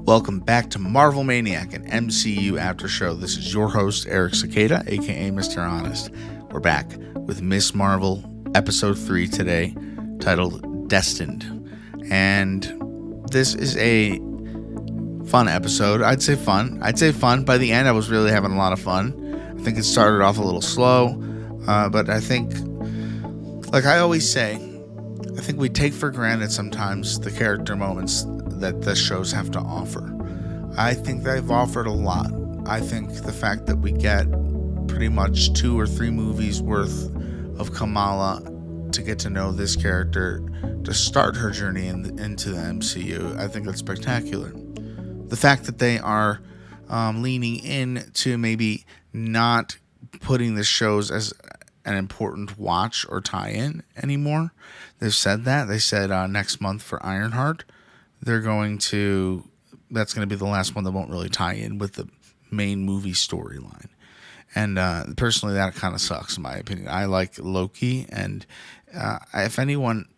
Welcome back to Marvel Maniac, an MCU after show. This is your host, Eric Cicada, aka Mr. Honest. We're back with Miss Marvel, episode 3 today, titled Destined. And this is a fun episode. I'd say fun. By the end, I was really having a lot of fun. I think it started off a little slow, but I think, like I always say, I think we take for granted sometimes the character moments that the shows have to offer. I think they've offered a lot. I think the fact that we get pretty much 2 or 3 movies worth of Kamala to get to know this character, to start her journey into the MCU, I think that's spectacular. The fact that they are leaning in to maybe not putting the shows as an important watch or tie-in anymore. They've said that. They said next month for Ironheart, that's going to be the last one that won't really tie in with the main movie storyline. And personally, that kind of sucks in my opinion. I like Loki, and if anyone,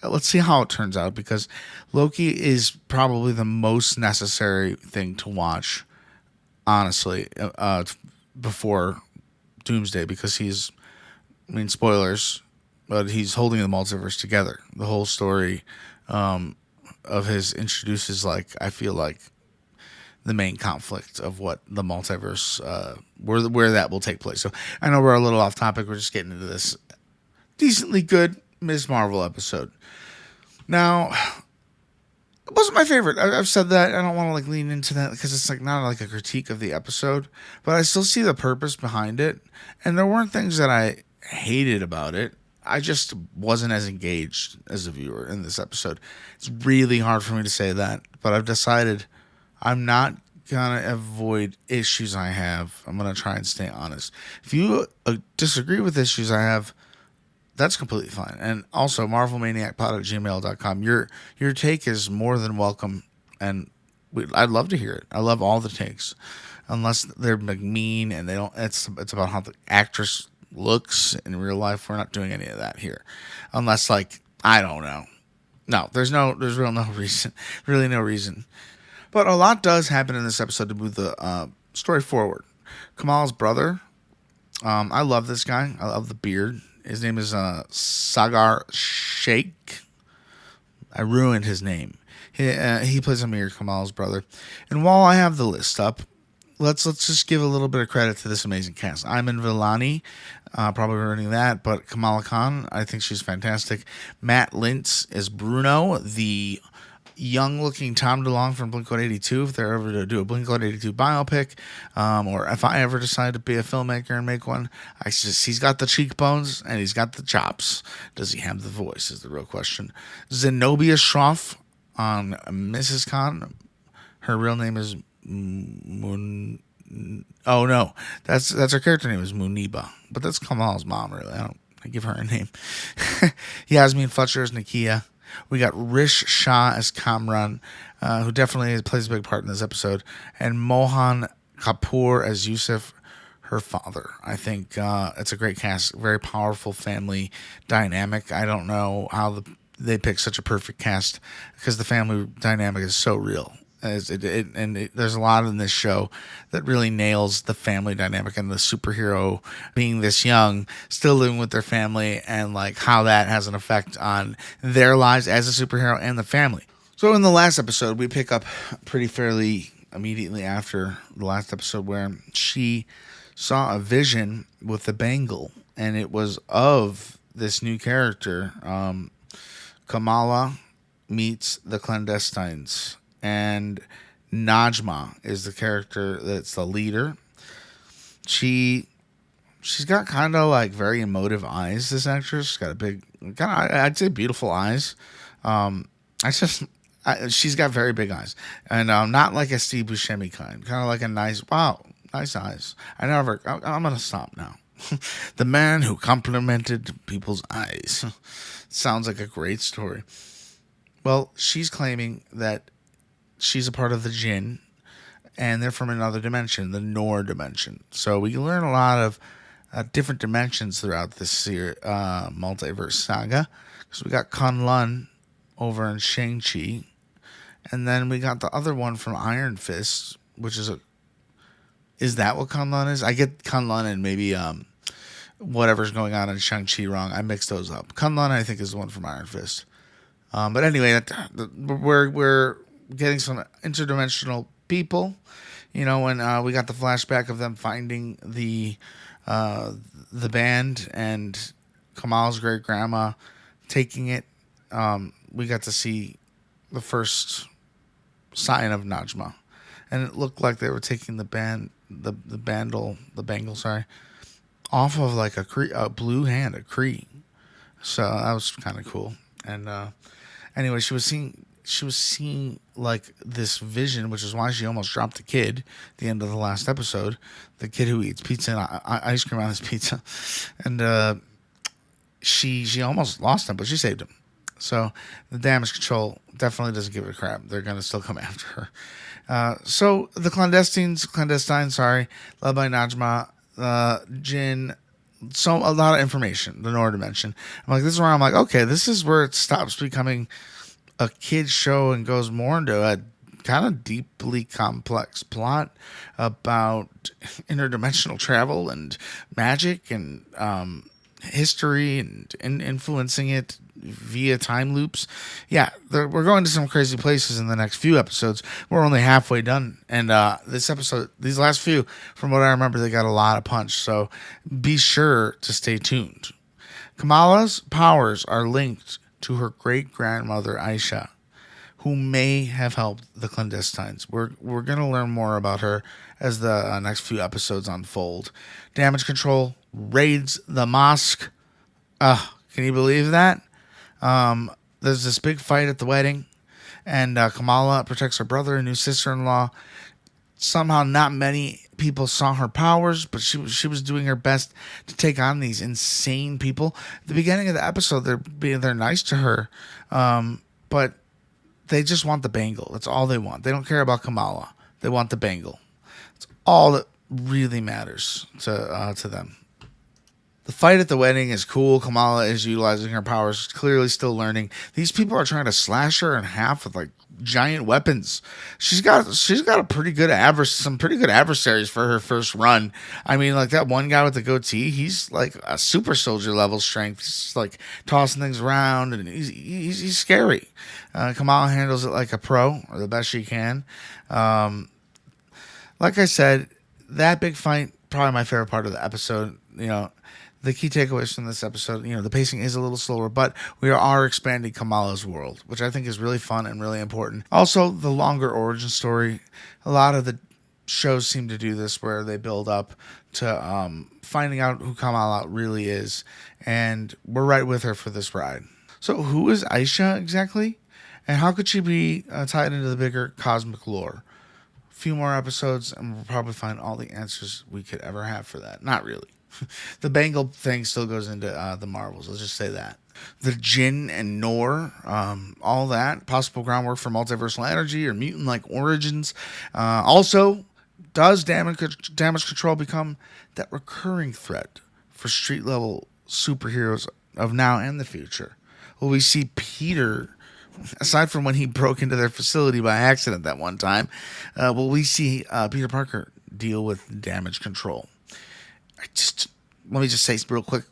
let's see how it turns out, because Loki is probably the most necessary thing to watch, honestly, before Doomsday, because spoilers, but he's holding the multiverse together. The whole story of his introduces, I feel like, the main conflict of what the multiverse, where that will take place. So I know we're a little off topic. We're just getting into this decently good Ms. Marvel episode. Now, it wasn't my favorite. I've said that. I don't want to lean into that because it's not a critique of the episode, but I still see the purpose behind it. And there weren't things that I hated about it. I just wasn't as engaged as a viewer in this episode. It's really hard for me to say that, but I've decided I'm not going to avoid issues I have. I'm going to try and stay honest. If you disagree with issues I have, that's completely fine. And also, MarvelManiacPod@gmail.com. Your take is more than welcome, and I'd love to hear it. I love all the takes, unless they're mean and they don't. It's about how the actress looks in real life. We're not doing any of that here, unless I don't know. No, there's no reason. But a lot does happen in this episode to move the story forward. Kamala's brother, I love this guy. I love the beard. His name is Sagar Sheikh. I ruined his name. He plays Amir, Kamala's brother. And while I have the list up, let's just give a little bit of credit to this amazing cast. Ayman Villani, probably ruining that, but Kamala Khan, I think she's fantastic. Matt Lintz is Bruno, the young-looking Tom DeLonge from Blink-182, if they're ever to do a Blink-182 biopic, or if I ever decide to be a filmmaker and make one, he's got the cheekbones and he's got the chops. Does he have the voice is the real question. Zenobia Shroff on Mrs. Khan. Her real name is Oh no, that's her character name is Muniba, but that's Kamal's mom. Really, I give her a name. Yasmin Fletcher as Nakia. We got Rish Shah as Kamran, who definitely plays a big part in this episode, and Mohan Kapoor as Yusuf, her father. I think it's a great cast, very powerful family dynamic. I don't know how they pick such a perfect cast, because the family dynamic is so real. There's a lot in this show that really nails the family dynamic and the superhero being this young, still living with their family, and how that has an effect on their lives as a superhero and the family. So in the last episode, we pick up pretty fairly immediately after the last episode, where she saw a vision with the bangle, and it was of this new character. Kamala meets the clandestines. And Najma is the character that's the leader. She's got kind of very emotive eyes, this actress. She's got a big, I'd say beautiful eyes. She's got very big eyes. And not like a Steve Buscemi kind. Kind of like a nice eyes. I'm going to stop now. The man who complimented people's eyes. Sounds like a great story. Well, she's claiming that she's a part of the Jinn, and they're from another dimension, the Noor dimension. So we learn a lot of different dimensions throughout this multiverse saga. Because we got Kunlun over in Shang-Chi, And then we got the other one from Iron Fist, which is that what Kunlun is? I get Kunlun and maybe whatever's going on in Shang-Chi wrong. I mixed those up. Kunlun, I think, is the one from Iron Fist. But anyway, we're getting some interdimensional people. When we got the flashback of them finding the band and Kamala's great grandma taking it. We got to see the first sign of Najma, and it looked like they were taking the bangle, off of like a blue hand, a Kree. So that was kind of cool. And anyway, she was seeing like this vision, which is why she almost dropped the kid at the end of the last episode. The kid who eats pizza and ice cream on his pizza, and she almost lost him, but she saved him. So the damage control definitely doesn't give it a crap. They're going to still come after her. So the clandestine, led by Najma, Jin, so a lot of information, the Noor dimension. I'm like, this is where I'm like, okay, this is where it stops becoming a kid's show and goes more into a kind of deeply complex plot about interdimensional travel and magic and history and influencing it via time loops. Yeah, we're going to some crazy places in the next few episodes. We're only halfway done, and these last few, from what I remember, they got a lot of punch, so be sure to stay tuned. Kamala's powers are linked to her great-grandmother Aisha, who may have helped the clandestines. We're going to learn more about her as the next few episodes unfold. Damage control raids the mosque. Can you believe that? There's this big fight at the wedding, and Kamala protects her brother and new sister-in-law. Somehow not many people saw her powers, but she was doing her best to take on these insane people. At the beginning of the episode, they're nice to her, but they just want the bangle. That's all they want. They don't care about Kamala. They want the bangle. It's all that really matters to them. The fight at the wedding is cool. Kamala is utilizing her powers, clearly still learning. These people are trying to slash her in half with like giant weapons. She's got a pretty good some pretty good adversaries for her first run. I mean, like that one guy with the goatee, he's like a super soldier level strength. He's like tossing things around, and he's scary. Kamala handles it like a pro, or the best she can. Like I said, that big fight, probably my favorite part of the episode. The key takeaways from this episode, the pacing is a little slower, but we are expanding Kamala's world, which I think is really fun and really important. Also, the longer origin story. A lot of the shows seem to do this, where they build up to finding out who Kamala really is, and we're right with her for this ride. So who is Aisha exactly? And how could she be tied into the bigger cosmic lore? A few more episodes, and we'll probably find all the answers we could ever have for that. Not really. The bangle thing still goes into the Marvels. Let's just say that. The Jin and Noor, all that. Possible groundwork for multiversal energy or mutant-like origins. Also, does damage control become that recurring threat for street-level superheroes of now and the future? Will we see Peter, aside from when he broke into their facility by accident that one time, will we see Peter Parker deal with damage control? Let me just say real quick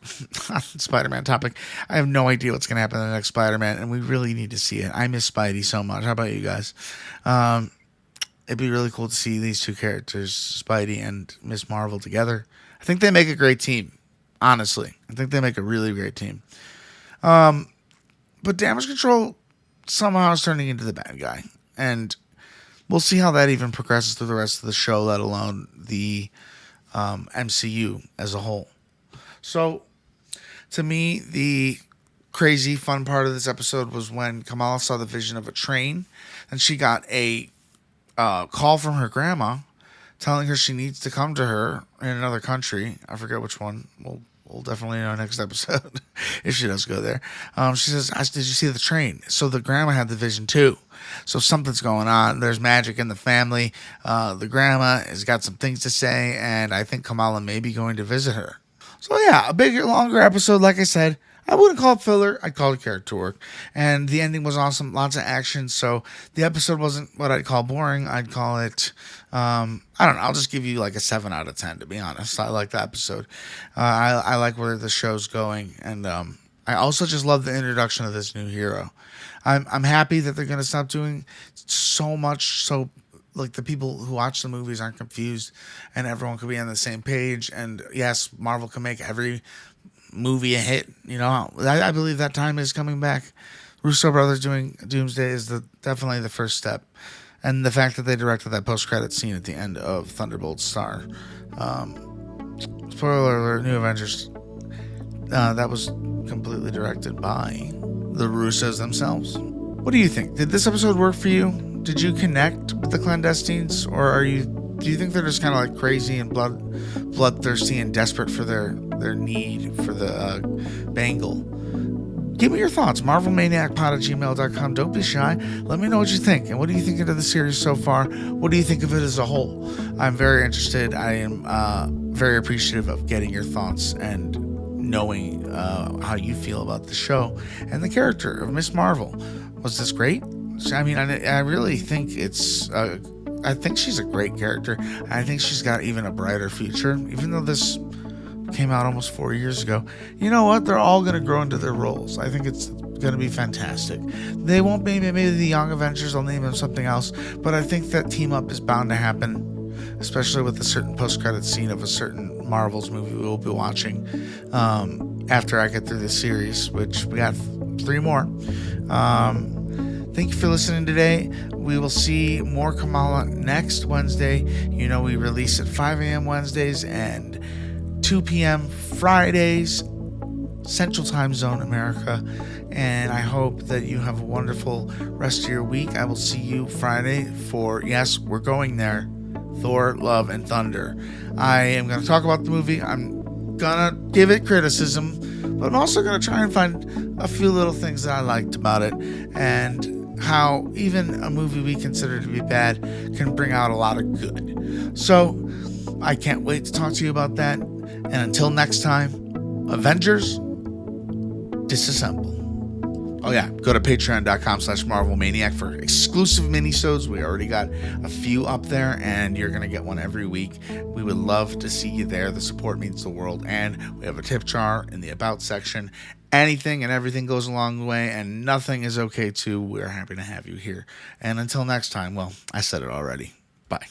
on the Spider-Man topic. I have no idea what's going to happen in the next Spider-Man, and we really need to see it. I miss Spidey so much. How about you guys? It'd be really cool to see these two characters, Spidey and Miss Marvel, together. I think they make a great team, honestly. I think they make a really great team. But damage control somehow is turning into the bad guy, and we'll see how that even progresses through the rest of the show, let alone the MCU as a whole. So, to me, the crazy fun part of this episode was when Kamala saw the vision of a train, and she got a call from her grandma telling her she needs to come to her in another country. I forget which one. We'll definitely know next episode if she does go there. She says, did you see the train? So the grandma had the vision too. So something's going on. There's magic in the family. The grandma has got some things to say, and I think Kamala may be going to visit her. So yeah, a bigger, longer episode. Like I said, I wouldn't call it filler. I'd call it character work. And the ending was awesome. Lots of action. So the episode wasn't what I'd call boring. I'd call it, I don't know. I'll just give you like a 7 out of 10, to be honest. I like the episode. I like where the show's going. And I also just love the introduction of this new hero. I'm happy that they're going to stop doing so much so like the people who watch the movies aren't confused and everyone could be on the same page. And yes, Marvel can make every movie a hit. I believe that time is coming back. Russo brothers doing Doomsday is definitely the first step, and the fact that they directed that post-credit scene at the end of Thunderbolt Star. Spoiler alert: New Avengers. That was completely directed by the Russos themselves. What do you think? Did this episode work for you? Did you connect with the clandestines, or do you think they're just kind of like crazy and bloodthirsty and desperate for their need for the bangle? Give me your thoughts. MarvelManiacPod@gmail.com. Don't be shy. Let me know what you think. And what do you think of the series so far? What do you think of it as a whole? I'm very interested. I am very appreciative of getting your thoughts and knowing how you feel about the show and the character of Miss Marvel. Was this great? I mean, I really think I think she's a great character. I think she's got even a brighter future, even though this came out almost 4 years ago. You know what? They're all going to grow into their roles. I think it's going to be fantastic. They won't maybe the Young Avengers, I'll name them something else, but I think that team up is bound to happen, especially with a certain post-credit scene of a certain Marvel's movie we'll be watching after I get through this series, which we got 3 more. Thank you for listening today. We will see more Kamala next Wednesday. We release at 5 a.m. Wednesdays and 2 p.m. Fridays, Central Time Zone, America. And I hope that you have a wonderful rest of your week. I will see you Friday for, yes, we're going there, Thor, Love, and Thunder. I am going to talk about the movie. I'm going to give it criticism, but I'm also going to try and find a few little things that I liked about it, and how even a movie we consider to be bad can bring out a lot of good. So I can't wait to talk to you about that. And until next time, Avengers, disassemble. Oh yeah, go to patreon.com/MarvelManiac for exclusive minisodes. We already got a few up there, and you're going to get one every week. We would love to see you there. The support means the world. And we have a tip jar in the About section. Anything and everything goes along the way, and nothing is okay too. We're happy to have you here. And until next time, well, I said it already. Bye.